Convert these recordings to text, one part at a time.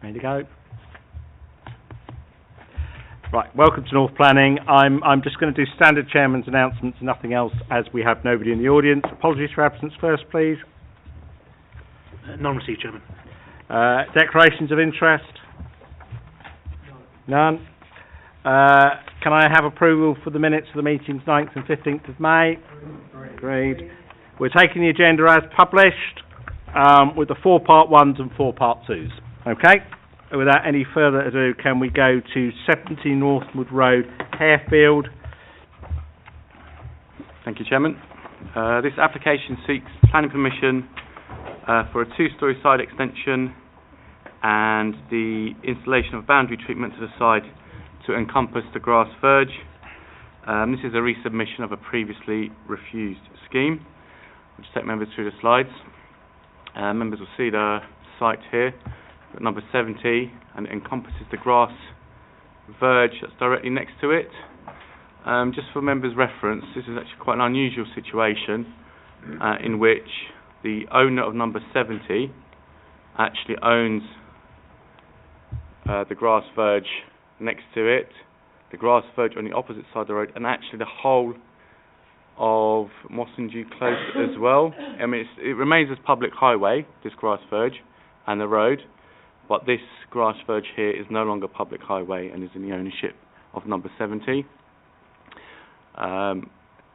Ready to go? Right, welcome to North Planning. I'm just going to do standard chairman's announcements, nothing else, as we have nobody in the audience. Apologies for absence first, please. None received, Chairman. Declarations of interest? None. Can I have approval for the minutes of the meetings 9th and 15th of May? Agreed. We're taking the agenda as published, with the 4 part 1s and 4 part 2s. Okay? Without any further ado, can we go to 70 Northwood Road, Harefield? Thank you, Chairman. This application seeks planning permission for a 2-storey side extension and the installation of boundary treatment to the side to encompass the grass verge. This is a resubmission of a previously refused scheme. I'll just take members through the slides. Members will see the site here, at number 70, and it encompasses the grass verge that's directly next to it. Just for members' reference, this is actually quite an unusual situation in which the owner of number 70 actually owns the grass verge next to it, the grass verge on the opposite side of the road, and actually the whole of Mossingdew Close as well. I mean, it remains as public highway, this grass verge, and the road, but this grass verge here is no longer public highway and is in the ownership of number 70.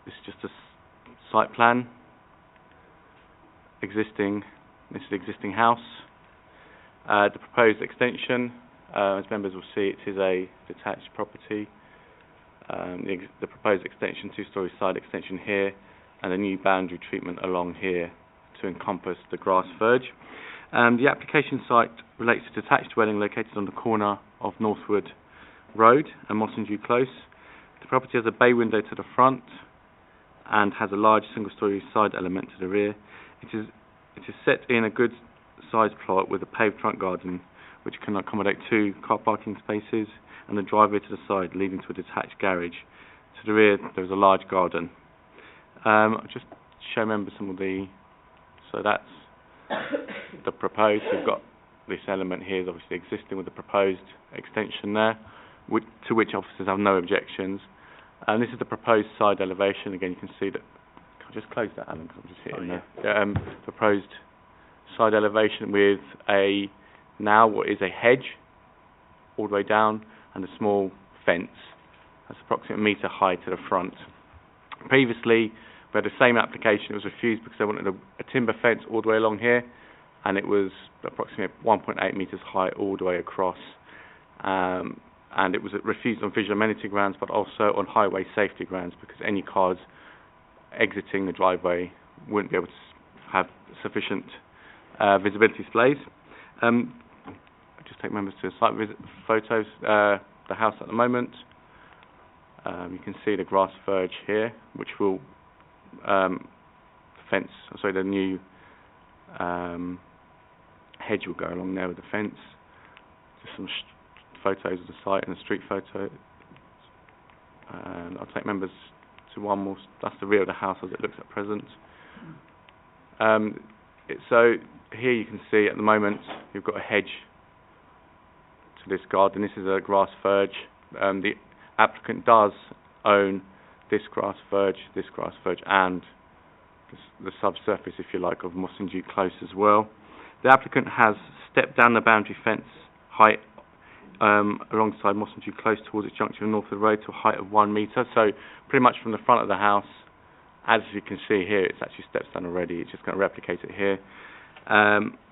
This is just a site plan. This is the existing house. The proposed extension, as members will see, it is a detached property. The proposed extension, 2-storey side extension here, and a new boundary treatment along here to encompass the grass verge. The application site relates to a detached dwelling located on the corner of Northwood Road and Mossingdew Close. The property has a bay window to the front and has a large single-storey side element to the rear. It is set in a good sized plot with a paved front garden which can accommodate 2 car parking spaces and a driveway to the side leading to a detached garage. To the rear there is a large garden. I'll just show members some of the... So that's the proposed. We've got this element here is obviously existing with the proposed extension there, to which officers have no objections. And this is the proposed side elevation. Again, you can see that... I'll just close that, Alan, because I'm just hitting there. Proposed side elevation with what is a hedge all the way down and a small fence that's approximately a metre high to the front. Previously, we had the same application. It was refused because they wanted a timber fence all the way along here, and it was approximately 1.8 metres high all the way across. And it was refused on visual amenity grounds, but also on highway safety grounds, because any cars exiting the driveway wouldn't be able to have sufficient visibility displays. Just take members to the site visit photos. The house at the moment. You can see the grass verge here, which will the new hedge will go along there with the fence. Just some photos of the site and a street photo. And I'll take members to one more. That's the rear of the house as it looks at present. So here you can see at the moment you've got a hedge to this garden. This is a grass verge. The applicant does own this grass verge, and the subsurface, if you like, of Mossingdew Close as well. The applicant has stepped down the boundary fence height alongside Mossingdew Close towards its junction of Northwood Road to a height of 1 metre. So pretty much from the front of the house, as you can see here, it's actually steps down already. It's just going to replicate it here,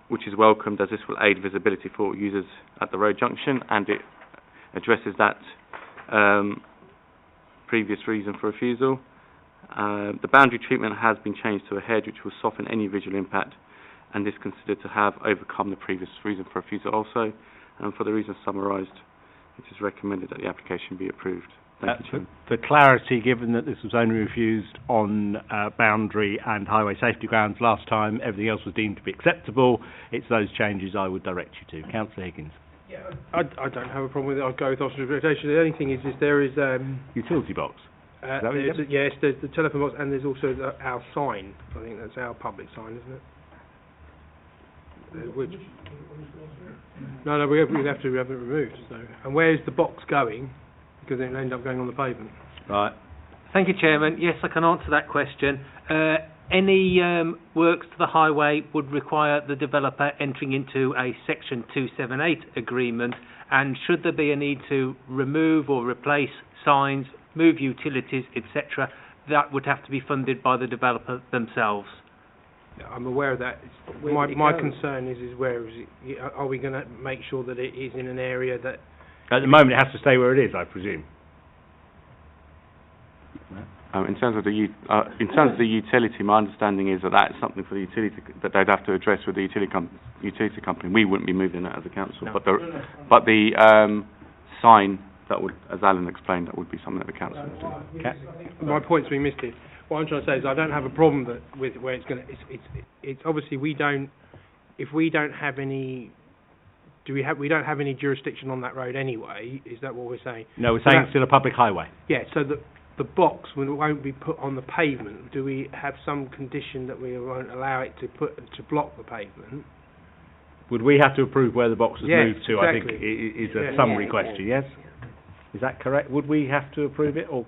which is welcomed, as this will aid visibility for users at the road junction, and it addresses that previous reason for refusal. The boundary treatment has been changed to a hedge, which will soften any visual impact, and is considered to have overcome the previous reason for refusal also. And for the reasons summarised, it is recommended that the application be approved. Thank you, for clarity, given that this was only refused on boundary and highway safety grounds last time, everything else was deemed to be acceptable. It's those changes I would direct you to. Councillor Higgins. Yeah, I don't have a problem with it. I'll go with officer's reputation. The only thing is there is... utility box. Yes, there's the telephone box, and there's also our sign. I think that's our public sign, isn't it? Which No, we'd have to have it removed. So, and where's the box going? Because it'll end up going on the pavement. Right. Thank you, Chairman. Yes, I can answer that question. Any works to the highway would require the developer entering into a Section 278 agreement, and should there be a need to remove or replace signs, move utilities, etc., that would have to be funded by the developer themselves. I'm aware of that. My concern is where is it? Are we going to make sure that it is in an area that... At the moment, it has to stay where it is, I presume. In terms of the utility, my understanding is that that's something for the utility that they'd have to address with the utility company. We wouldn't be moving that as a council, No. but the sign that would, as Alan explained, that would be something that the council would do. Okay. My point's been missed. What I'm trying to say is I don't have a problem with where it's going to... It's obviously we don't... If we don't have any... we don't have any jurisdiction on that road anyway? Is that what we're saying? No, we're saying it's still a public highway. Yeah, so the box won't be put on the pavement. Do we have some condition that we won't allow it to block the pavement? Would we have to approve where the box is Yes, moved to? I think exactly. is a Yeah. summary question, yes? Is that correct? Would we have to approve it, or...?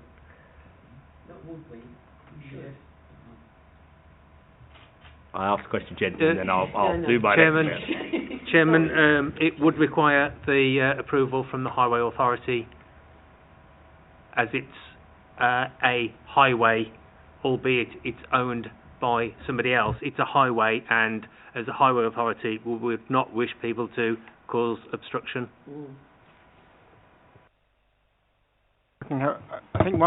I asked the question gently, and then I'll do my Chairman, it would require the approval from the Highway Authority, as it's a highway, albeit it's owned by somebody else. It's a highway, and as a Highway Authority, we would not wish people to cause obstruction. I think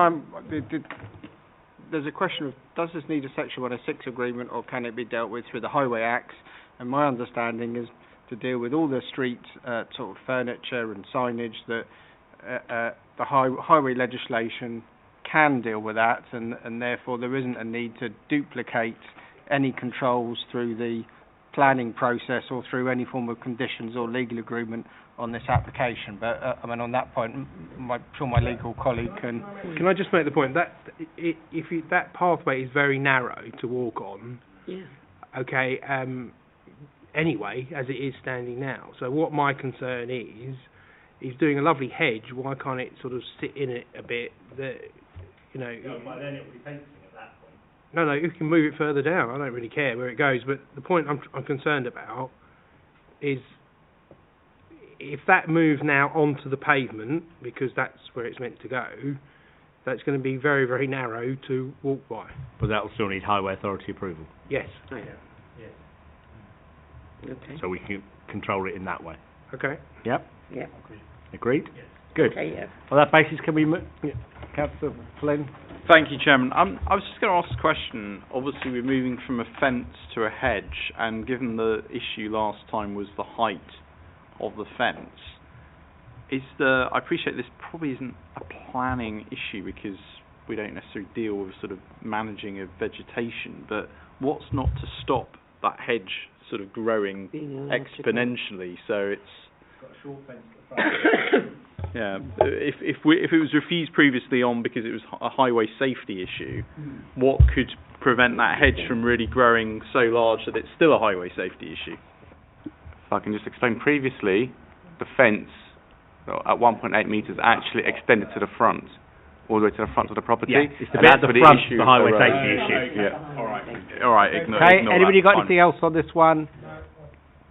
there's a question of, does this need a Section 106 agreement, or can it be dealt with through the Highway Acts? And my understanding is to deal with all the street sort of furniture and signage, that the highway legislation can deal with that, and therefore there isn't a need to duplicate any controls through the planning process or through any form of conditions or legal agreement on this application. But I mean, on that point, I'm sure my legal colleague can... Can I just make the point that that pathway is very narrow to walk on? Yeah. Okay. Anyway, as it is standing now. So what my concern is doing a lovely hedge. Why can't it sort of sit in it a bit? That No, but then it would be fencing at that point. No, you can move it further down. I don't really care where it goes. But the point I'm concerned about is if that moves now onto the pavement, because that's where it's meant to go, that's going to be very, very narrow to walk by. But that will still need Highway Authority approval. Yes. Oh, yeah. Okay. So we can control it in that way. Okay. Yep. Yeah. Agreed? Good. Okay, yeah. On that basis, can we Councillor Flynn? Thank you, Chairman. I was just going to ask a question. Obviously, we're moving from a fence to a hedge, and given the issue last time was the height of the fence, I appreciate this probably isn't a planning issue because we don't necessarily deal with sort of managing of vegetation, but what's not to stop that hedge sort of growing exponentially? So it's got a short fence at the front. Yeah, if it was refused previously on because it was a highway safety issue, what could prevent that hedge from really growing so large that it's still a highway safety issue? If I can just explain, previously the fence at 1.8 metres actually extended to the front, all the way to the front of the property. Yeah, it's the bit at the front of the highway safety issue. Yeah. All right. Ignore Okay, ignore anybody that. got Fine. anything else on this one?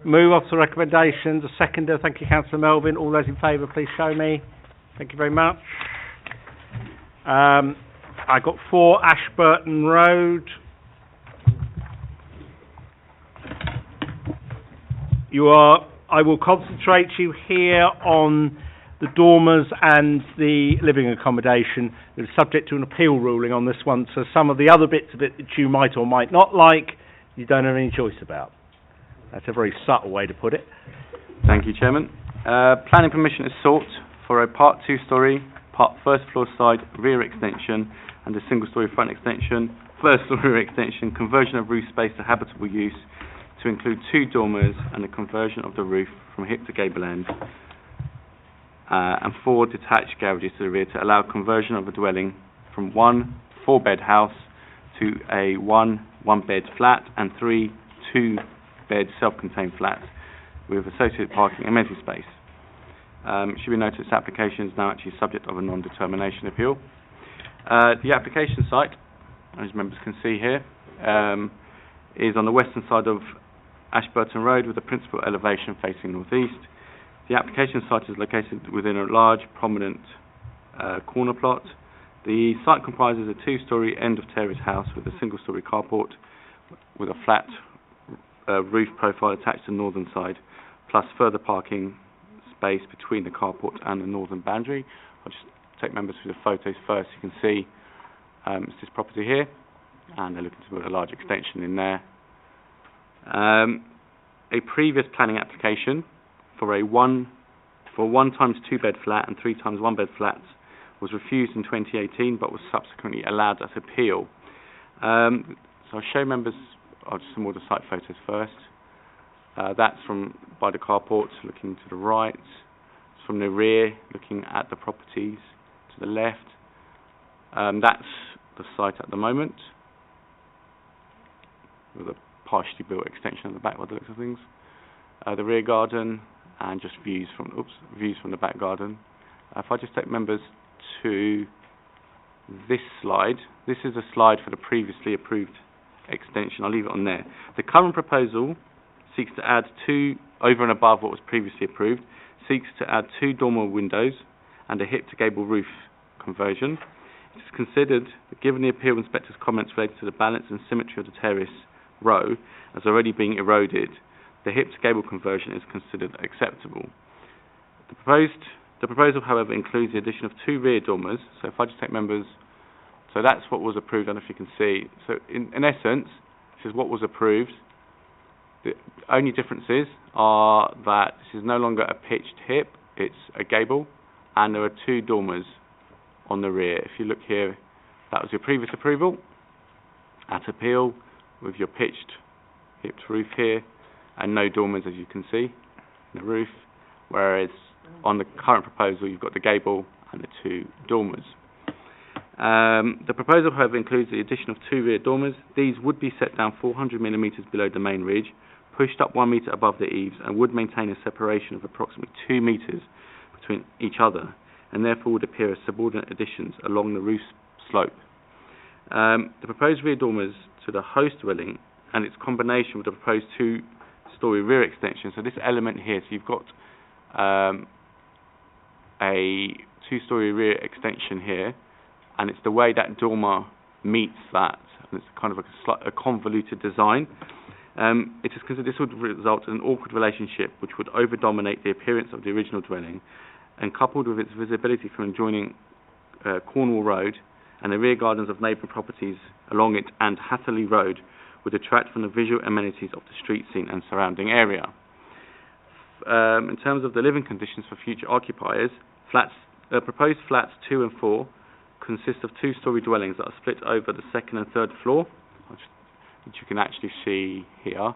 Move off to recommendations. A seconder. Thank you, Councillor Melvin. All those in favour, please show me. Thank you very much. I got 4 Ashburton Road. I will concentrate you here on the dormers and the living accommodation. It's subject to an appeal ruling on this one, so some of the other bits of it that you might or might not like, you don't have any choice about. That's a very subtle way to put it. Thank you, Chairman. Planning permission is sought for a part 2-storey, part first floor side rear extension and a single-storey front extension, first floor rear extension, conversion of roof space to habitable use to include 2 dormers and a conversion of the roof from hip to gable end, and 4 detached garages to the rear to allow conversion of a dwelling from 1 4-bed house to a 1 1-bed flat and 3 2-bed self-contained flats with associated parking and amenity space. It should be noted this application is now actually subject of a non-determination appeal. The application site, as members can see here, is on the western side of Ashburton Road with the principal elevation facing northeast. The application site is located within a large, prominent corner plot. The site comprises a two-storey end-of-terrace house with a single-storey carport with a flat roof profile attached to the northern side, plus further parking space between the carport and the northern boundary. I'll just take members through the photos first. You can see it's this property here, and they're looking to build a large extension in there. A previous planning application for a 1 times 2 bed flat and 3 times 1 bed flats was refused in 2018, but was subsequently allowed at appeal. So I'll show members some more of the site photos first. That's from by the carport, looking to the right. It's from the rear, looking at the properties to the left. That's the site at the moment, with a partially built extension at the back by the looks of things. The rear garden, and just views from the back garden. If I just take members to this slide, this is a slide for the previously approved extension. I'll leave it on there. The current proposal seeks to add two, over and above what was previously approved, seeks to add 2 dormer windows and a hip to gable roof conversion. It is considered that given the appeal inspector's comments related to the balance and symmetry of the terrace row as already being eroded, the hip to gable conversion is considered acceptable. The proposal, however, includes the addition of 2 rear dormers. So if I just take members, so that's what was approved. I don't know if you can see. So in essence, this is what was approved. The only differences are that this is no longer a pitched hip, it's a gable, and there are 2 dormers on the rear. If you look here, that was your previous approval. At appeal, with your pitched hipped roof here, and no dormers, as you can see, in the roof, whereas on the current proposal you've got the gable and the 2 dormers. The proposal, however, includes the addition of 2 rear dormers. These would be set down 400 millimetres below the main ridge, pushed up 1 metre above the eaves, and would maintain a separation of approximately 2 metres between each other, and therefore would appear as subordinate additions along the roof slope. The proposed rear dormers to the host dwelling and its combination with the proposed 2-storey rear extension. So this element here, so you've got a 2-storey rear extension here, and it's the way that dormer meets that, and it's kind of a convoluted design. It is considered this would result in an awkward relationship which would over-dominate the appearance of the original dwelling, and coupled with its visibility from adjoining Cornwall Road and the rear gardens of neighbouring properties along it and Hatherley Road, would detract from the visual amenities of the street scene and surrounding area. In terms of the living conditions for future occupiers, proposed flats 2 and 4 consist of 2-storey dwellings that are split over the 2nd and 3rd floor, which you can actually see here.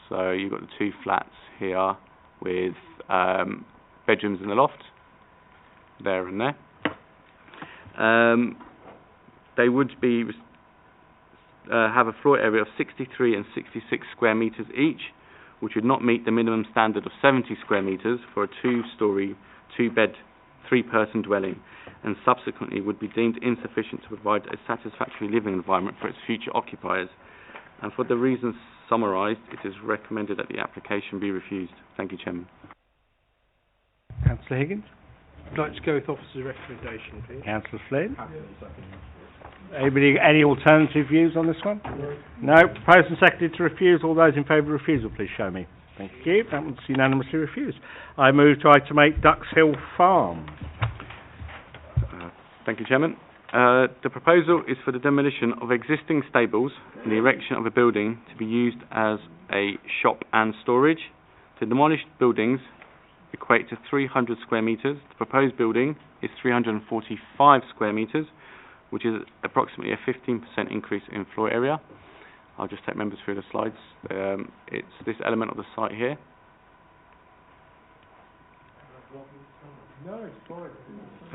So you've got the 2 flats here with bedrooms in the loft, there and there. They would be have a floor area of 63 and 66 square metres each, which would not meet the minimum standard of 70 square metres for a 2-storey, 2-bed, 3-person dwelling, and subsequently would be deemed insufficient to provide a satisfactory living environment for its future occupiers. And for the reasons summarised, it is recommended that the application be refused. Thank you, Chairman. Councillor Higgins? I'd like to go with officer's recommendation, please. Councillor Flynn? Anybody, any alternative views on this one? No. Proposed and seconded to refuse. All those in favour of refusal, please show me. Thank you. That was unanimously refused. I move to item 8, Ducks Hill Farm. Thank you, Chairman. The proposal is for the demolition of existing stables and the erection of a building to be used as a shop and storage. The demolished buildings equate to 300 square metres. The proposed building is 345 square metres, which is approximately a 15% increase in floor area. I'll just take members through the slides. It's this element of the site here.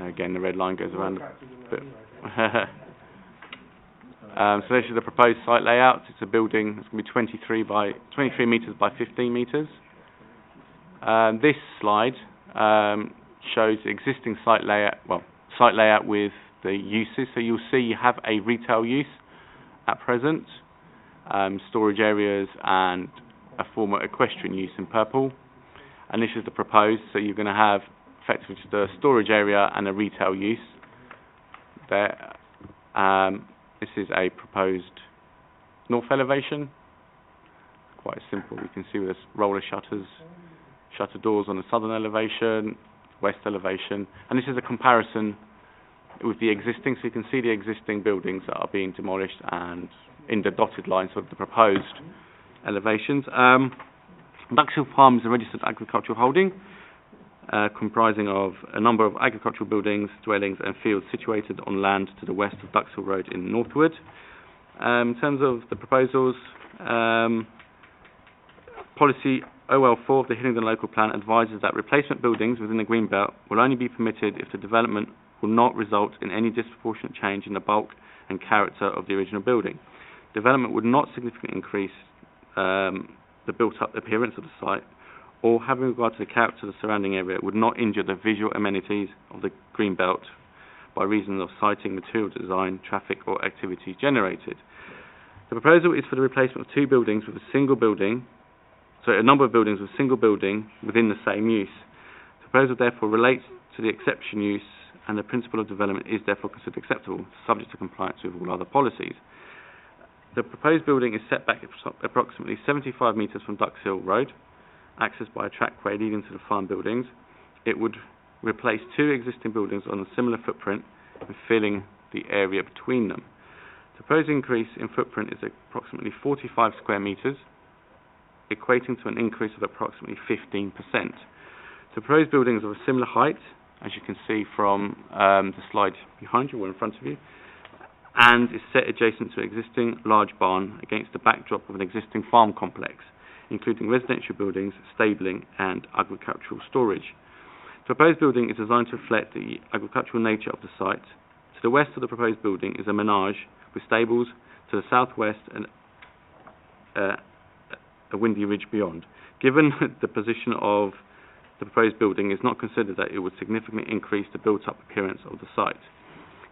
Again, the red line goes around a bit. So this is the proposed site layout. It's a building that's going to be 23 metres by 15 metres. This slide shows the existing site layout with the uses. So you'll see you have a retail use at present, storage areas and a former equestrian use in purple. And this is the proposed, so you're going to have effectively the storage area and a retail use there. This is a proposed north elevation, quite simple. You can see with roller shutter doors on the southern elevation, west elevation, and this is a comparison with the existing, so you can see the existing buildings that are being demolished and in the dotted lines of the proposed elevations. Duxhill Farm is a registered agricultural holding comprising of a number of agricultural buildings, dwellings and fields situated on land to the west of Duxhill Road in Northwood. In terms of the proposals, policy OL4 of the Hillingdon Local Plan advises that replacement buildings within the Greenbelt will only be permitted if the development will not result in any disproportionate change in the bulk and character of the original building. Development would not significantly increase the built-up appearance of the site, or having regard to the character of the surrounding area, would not injure the visual amenities of the Greenbelt by reason of siting, material design, traffic or activities generated. The proposal is for the replacement of two buildings with a single building, a number of buildings with a single building within the same use. The proposal therefore relates to the exception use, and the principle of development is therefore considered acceptable, subject to compliance with all other policies. The proposed building is set back approximately 75 metres from Duxhill Road, accessed by a trackway leading to the farm buildings. It would replace two existing buildings on a similar footprint and filling the area between them. The proposed increase in footprint is approximately 45 square metres, equating to an increase of approximately 15%. The proposed building is of a similar height, as you can see from the slide behind you or in front of you, and is set adjacent to an existing large barn against the backdrop of an existing farm complex, including residential buildings, stabling and agricultural storage. The proposed building is designed to reflect the agricultural nature of the site. To the west of the proposed building is a menage with stables, to the southwest and a windy ridge beyond. Given the position of the proposed building, it's not considered that it would significantly increase the built-up appearance of the site.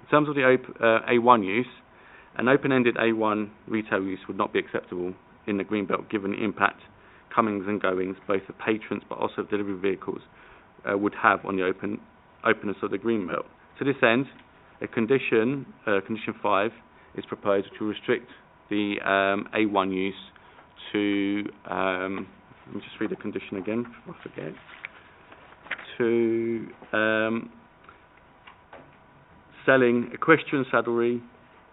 In terms of the A1 use, an open-ended A1 retail use would not be acceptable in the Greenbelt, given the impact comings and goings, both of patrons but also of delivery vehicles, would have on the openness of the Greenbelt. To this end, a condition 5, is proposed to restrict the A1 use to, let me just read the condition again before I forget, to selling equestrian saddlery,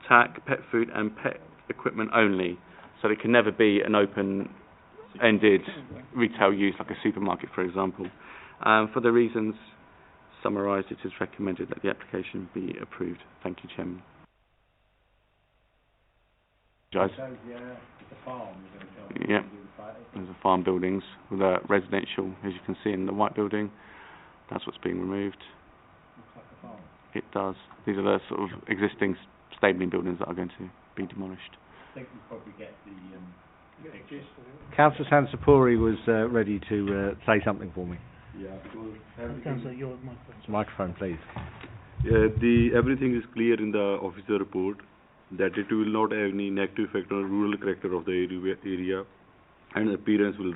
tack, pet food and pet equipment only. So it can never be an open-ended retail use like a supermarket, for example. For the reasons summarised, it is recommended that the application be approved. Thank you, Chairman. Yeah, there's a farm buildings with a residential, as you can see in the white building. That's what's being removed. It does. These are the sort of existing stabling buildings that are going to be demolished. I think we probably get the picture. Councillor Sansapuri was ready to say something for me. Yeah, Councillor, your microphone, please. Everything is clear in the officer report that it will not have any negative effect on the rural character of the area, and the appearance will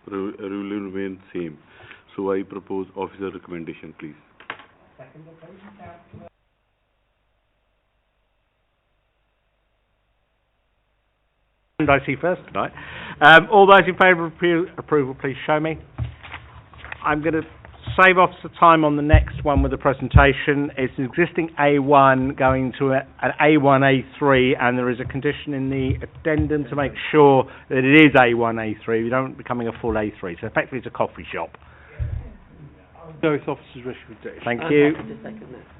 remain same. So I propose officer recommendation, please. And I see first tonight. All those in favour of approval, please show me. I'm going to save off the time on the next one with the presentation. It's an existing A1 going to an A1, A3, and there is a condition in the addendum to make sure that it is A1, A3. We don't becoming a full A3. So effectively it's a coffee shop. No, it's officer's recommendation. Thank you.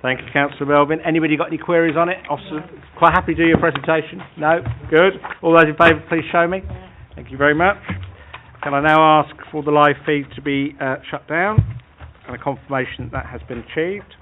Thank you, Councillor Melvin. Anybody got any queries on it? Officer, quite happy to do your presentation? No? Good. All those in favour, please show me. Thank you very much. Can I now ask for the live feed to be shut down and a confirmation that has been achieved?